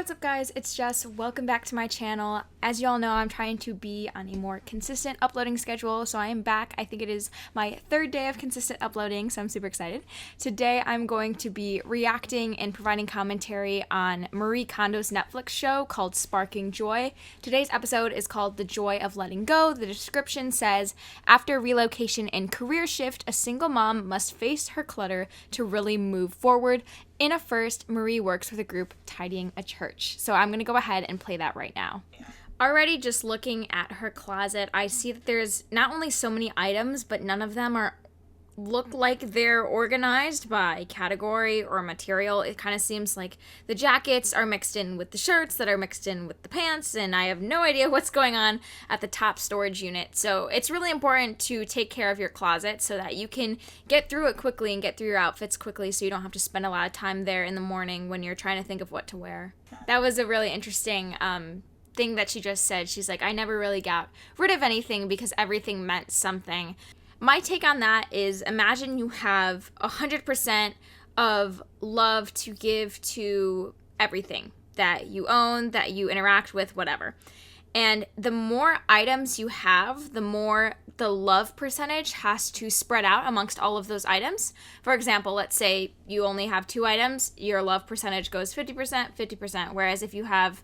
what's up guys, it's Jess. Welcome back to my channel. As y'all know, I'm trying to be on a more consistent uploading schedule, so I am back. I think it is my third day of consistent uploading, so I'm super excited. Today I'm going to be reacting and providing commentary on Marie Kondo's Netflix show called Sparking Joy. Today's episode is called The Joy of Letting Go. The description says, after relocation and career shift, a single mom must face her clutter to really move forward. In a first, Marie works with a group tidying a church. So I'm going to go ahead and play that right now. Already just looking at her closet, I see that there's not only so many items, but none of them look like they're organized by category or material. It kind of seems like the jackets are mixed in with the shirts that are mixed in with the pants, and I have no idea what's going on at the top storage unit. So it's really important to take care of your closet so that you can get through it quickly and get through your outfits quickly, so you don't have to spend a lot of time there in the morning when you're trying to think of what to wear. That was a really interesting thing that she just said. She's like, I never really got rid of anything because everything meant something. My take on that is, imagine you have 100% of love to give to everything that you own, that you interact with, whatever. And the more items you have, the more the love percentage has to spread out amongst all of those items. For example, let's say you only have 2 items, your love percentage goes 50%, 50%. Whereas if you have,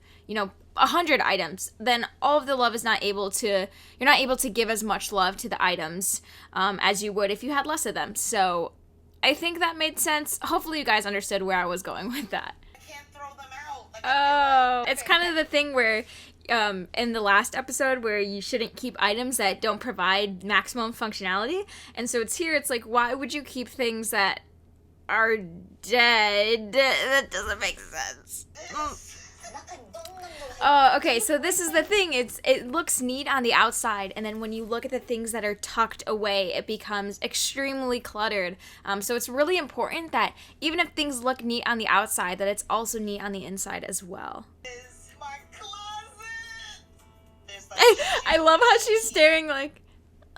100 items, then all of the love is you're not able to give as much love to the items as you would if you had less of them. So I think that made sense. Hopefully you guys understood where I was going with that. I can't throw them out. Oh, it's kind of the thing where in the last episode where you shouldn't keep items that don't provide maximum functionality. And so it's here, it's like, why would you keep things that are dead? That doesn't make sense. Oh, okay, so this is the thing. It looks neat on the outside, and then when you look at the things that are tucked away, it becomes extremely cluttered. So it's really important that even if things look neat on the outside, that it's also neat on the inside as well. My closet. I love how she's staring like,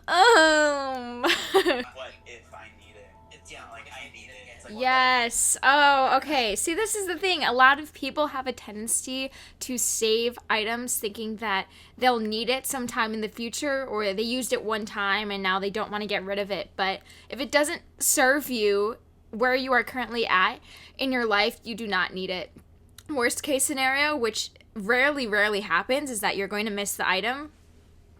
What if I need it? It's like I need it. It's like, yes. Oh, okay. See, this is the thing. A lot of people have a tendency to save items thinking that they'll need it sometime in the future, or they used it one time and now they don't want to get rid of it. But if it doesn't serve you where you are currently at in your life, you do not need it. Worst case scenario, which rarely happens, is that you're going to miss the item,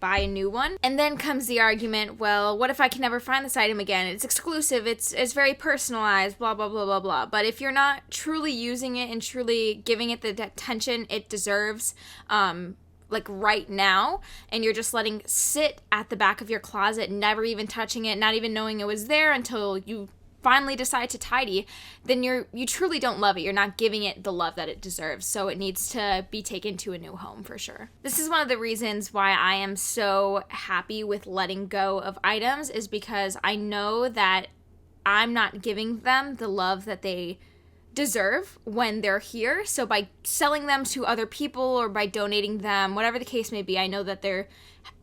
buy a new one. And then comes the argument, well, what if I can never find this item again? It's exclusive, it's very personalized, blah, blah, blah, blah, blah. But if you're not truly using it and truly giving it the attention it deserves, like right now, and you're just letting it sit at the back of your closet, never even touching it, not even knowing it was there until you finally decide to tidy, then you truly don't love it. You're not giving it the love that it deserves. So it needs to be taken to a new home for sure. This is one of the reasons why I am so happy with letting go of items, is because I know that I'm not giving them the love that they deserve when they're here. So by selling them to other people or by donating them, whatever the case may be, I know that they're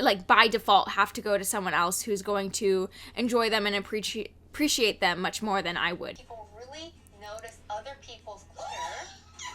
like by default have to go to someone else who's going to enjoy them and appreciate them much more than I would. People really notice other people's clutter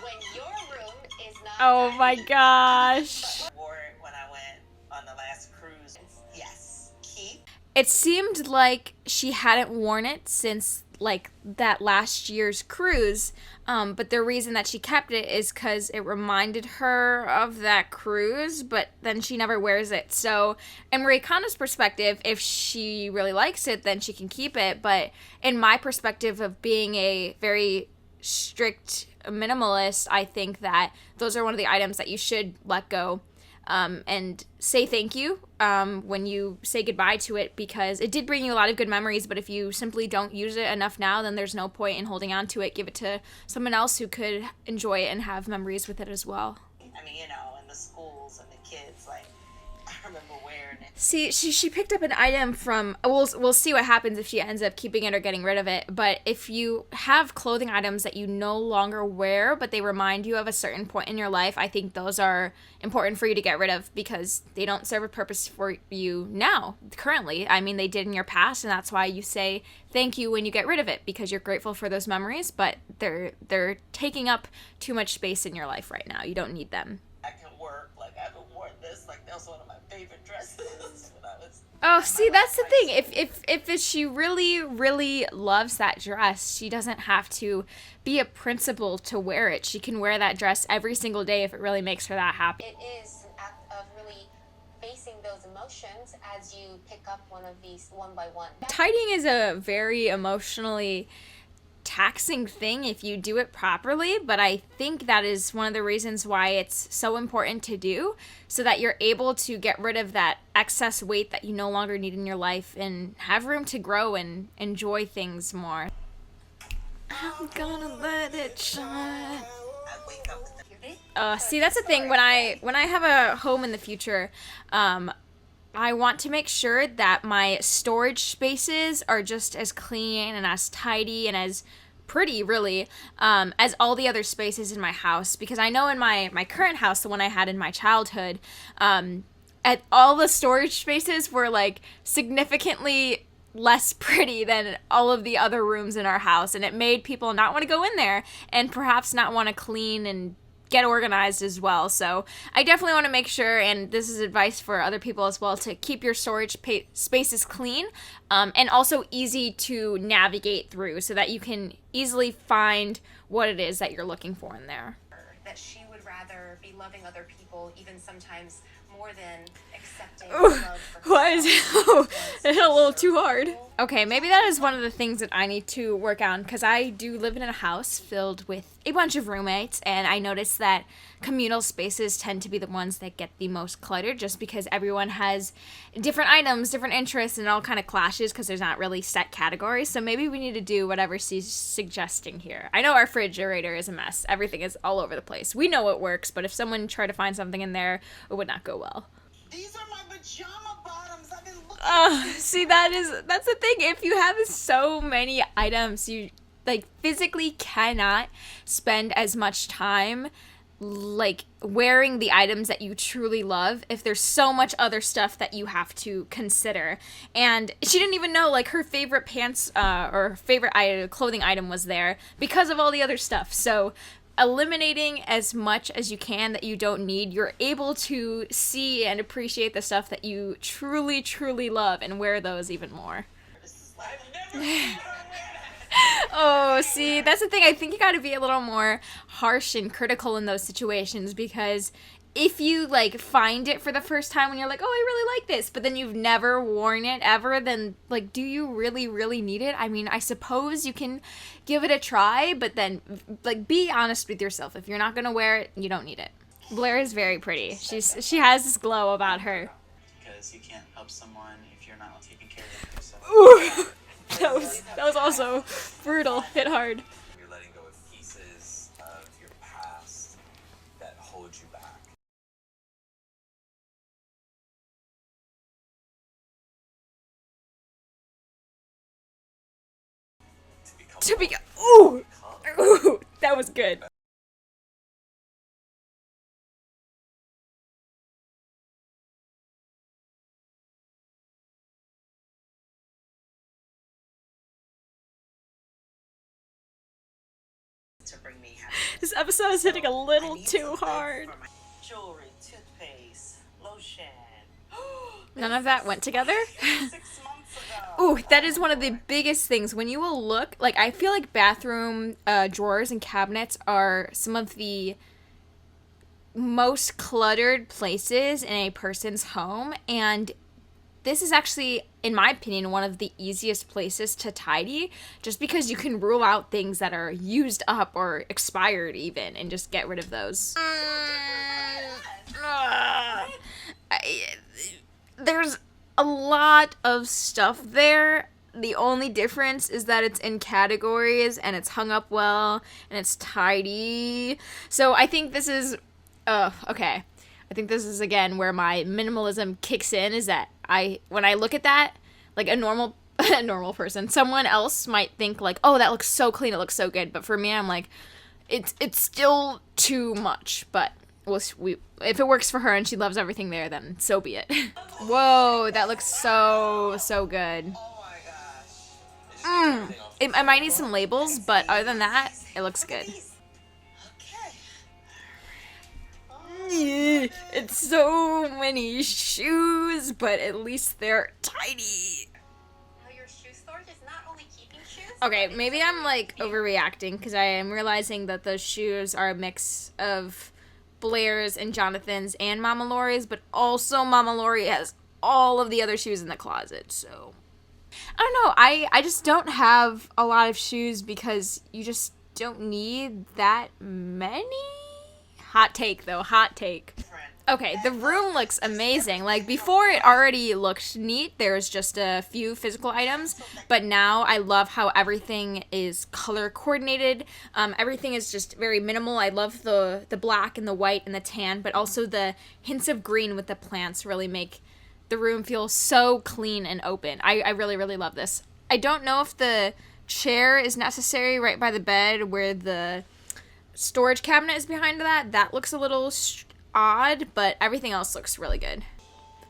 when your room is not. Oh my gosh. I wore it when I went on the last cruise. Yes. Keith. It seemed like she hadn't worn it since like that last year's cruise, but the reason that she kept it is because it reminded her of that cruise, but then she never wears it. So in Marie Kondo's perspective, if she really likes it, then she can keep it. But in my perspective of being a very strict minimalist, I think that those are one of the items that you should let go. And say thank you when you say goodbye to it, because it did bring you a lot of good memories, but if you simply don't use it enough now, then there's no point in holding on to it. Give it to someone else who could enjoy it and have memories with it as well. I mean, in the schools and the kids, like, I remember wearing it See, she picked up an item from. We'll see what happens if she ends up keeping it or getting rid of it. But if you have clothing items that you no longer wear, but they remind you of a certain point in your life, I think those are important for you to get rid of because they don't serve a purpose for you now, currently. I mean, they did in your past, and that's why you say thank you when you get rid of it because you're grateful for those memories. But they're taking up too much space in your life right now. You don't need them. I can work. Like, I haven't worn this. Like, that was one of my favorite dresses when I was. Oh, see, that's the thing. If she really, really loves that dress, she doesn't have to be a principal to wear it. She can wear that dress every single day if it really makes her that happy. It is an act of really facing those emotions as you pick up one of these one by one. Tidying is a very emotionally taxing thing if you do it properly, but I think that is one of the reasons why it's so important to do, so that you're able to get rid of that excess weight that you no longer need in your life and have room to grow and enjoy things more. I'm gonna let it shine. See, that's the thing. When I have a home in the future, I want to make sure that my storage spaces are just as clean and as tidy and as pretty, really, as all the other spaces in my house. Because I know in my current house, the one I had in my childhood, at all the storage spaces were like significantly less pretty than all of the other rooms in our house, and it made people not want to go in there and perhaps not want to clean and get organized as well. So I definitely want to make sure, and this is advice for other people as well, to keep your storage spaces clean, and also easy to navigate through so that you can easily find what it is that you're looking for in there. That she would rather be loving other people, even sometimes more than accepting Ooh, love for why is herself. it hit a little too hard? Okay, maybe that is one of the things that I need to work on, because I do live in a house filled with a bunch of roommates, and I notice that communal spaces tend to be the ones that get the most cluttered, just because everyone has different items, different interests, and it all kind of clashes because there's not really set categories. So maybe we need to do whatever she's suggesting here. I know our refrigerator is a mess. Everything is all over the place. We know it works, but if someone tried to find something in there, it would not go well. These are my pajama bottoms. I've been looking. See, that's the thing. If you have so many items, you like physically cannot spend as much time like wearing the items that you truly love if there's so much other stuff that you have to consider. And she didn't even know like her favorite pants or favorite clothing item was there because of all the other stuff. So eliminating as much as you can that you don't need, you're able to see and appreciate the stuff that you truly, truly love and wear those even more. I've never. Oh, see, that's the thing. I think you got to be a little more harsh and critical in those situations, because if you like find it for the first time when you're like, oh, I really like this, but then you've never worn it ever, then like, do you really, really need it? I mean, I suppose you can give it a try, but then like be honest with yourself. If you're not going to wear it, you don't need it. Blair is very pretty. She has this glow about her. Because you can't help someone if you're not taking care of yourself. Ooh. That was also brutal. Hit hard. You're letting go of pieces of your past that hold you back. Ooh, that was good. To bring me This episode is hitting a little too hard. Jewelry, toothpaste, lotion. None of that went together? 6 months ago. Ooh, that is one of the biggest things. When you will look, like, I feel like bathroom drawers and cabinets are some of the most cluttered places in a person's home, and this is actually, in my opinion, one of the easiest places to tidy, just because you can rule out things that are used up or expired even, and just get rid of those. There's a lot of stuff there. The only difference is that it's in categories, and it's hung up well, and it's tidy. So I think this is, okay. I think this is, again, where my minimalism kicks in, is that when I look at that, like a normal a normal person, someone else might think like, oh, that looks so clean, it looks so good. But for me, I'm like, it's still too much. But if it works for her and she loves everything there, then so be it. Whoa, that looks so good. Oh my gosh. I might need some labels, but other than that, it looks good. Okay. It's so many shoes, but at least they're tiny. Your shoe storage is not only keeping shoes. Okay, maybe I'm like overreacting because I am realizing that those shoes are a mix of Blair's and Jonathan's and Mama Lori's, but also Mama Lori has all of the other shoes in the closet, so I don't know. I just don't have a lot of shoes because you just don't need that many. Hot take, though. Hot take. Okay, the room looks amazing. Like, before it already looked neat. There's just a few physical items. But now I love how everything is color coordinated. Everything is just very minimal. I love the black and the white and the tan. But also the hints of green with the plants really make the room feel so clean and open. I really, really love this. I don't know if the chair is necessary right by the bed where the storage cabinet is behind that. That looks a little odd, but everything else looks really good.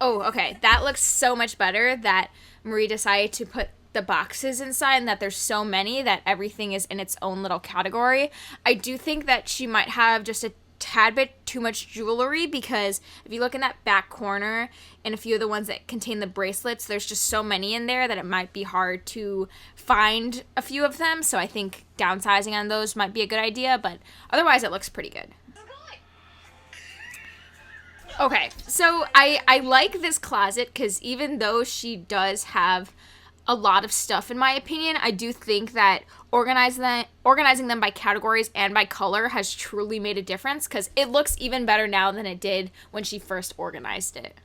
Oh, okay. That looks so much better that Marie decided to put the boxes inside and that there's so many that everything is in its own little category. I do think that she might have just a tad bit too much jewelry because if you look in that back corner and a few of the ones that contain the bracelets, there's just so many in there that it might be hard to find a few of them. So I think downsizing on those might be a good idea, but otherwise it looks pretty good. Okay, so I like this closet because even though she does have a lot of stuff, in my opinion, I do think that organizing them by categories and by color has truly made a difference because it looks even better now than it did when she first organized it.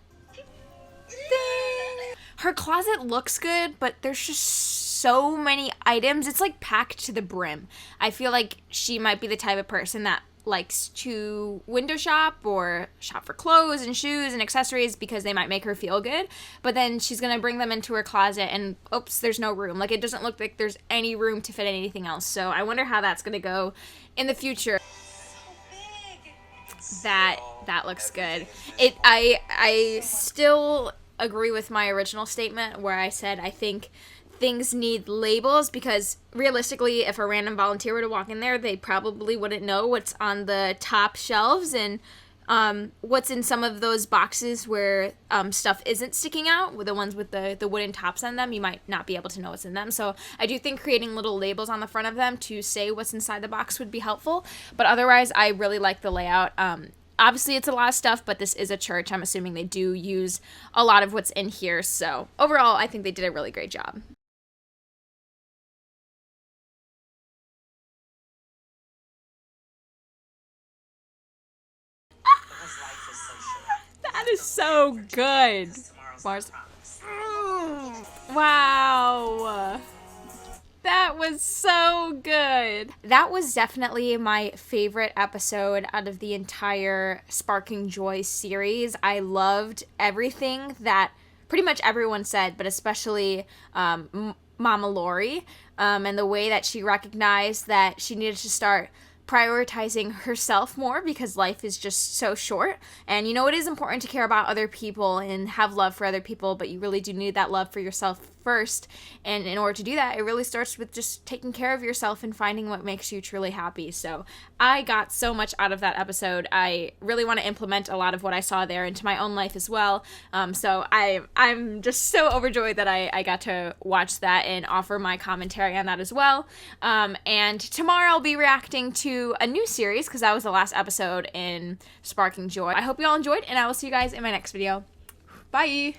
Her closet looks good, but there's just so many items. It's like packed to the brim. I feel like she might be the type of person that likes to window shop or shop for clothes and shoes and accessories because they might make her feel good, but then she's gonna bring them into her closet and oops, there's no room. Like, it doesn't look like there's any room to fit anything else. So I wonder how that's gonna go in the future. That looks good. I still agree with my original statement where I said I think things need labels because realistically, if a random volunteer were to walk in there, they probably wouldn't know what's on the top shelves and what's in some of those boxes where stuff isn't sticking out, with the ones with the wooden tops on them. You might not be able to know what's in them. So I do think creating little labels on the front of them to say what's inside the box would be helpful. But otherwise, I really like the layout. Obviously, it's a lot of stuff, but this is a church. I'm assuming they do use a lot of what's in here. So overall, I think they did a really great job. That is so good. Mars. Wow. That was so good. That was definitely my favorite episode out of the entire Sparking Joy series. I loved everything that pretty much everyone said, but especially Mama Lori, and the way that she recognized that she needed to start prioritizing herself more because life is just so short. And you know, it is important to care about other people and have love for other people, but you really do need that love for yourself first. And in order to do that, it really starts with just taking care of yourself and finding what makes you truly happy. So I got so much out of that episode. I really want to implement a lot of what I saw there into my own life as well. So I'm just so overjoyed that I got to watch that and offer my commentary on that as well. And tomorrow I'll be reacting to a new series because that was the last episode in Sparking Joy. I hope you all enjoyed, and I will see you guys in my next video. Bye!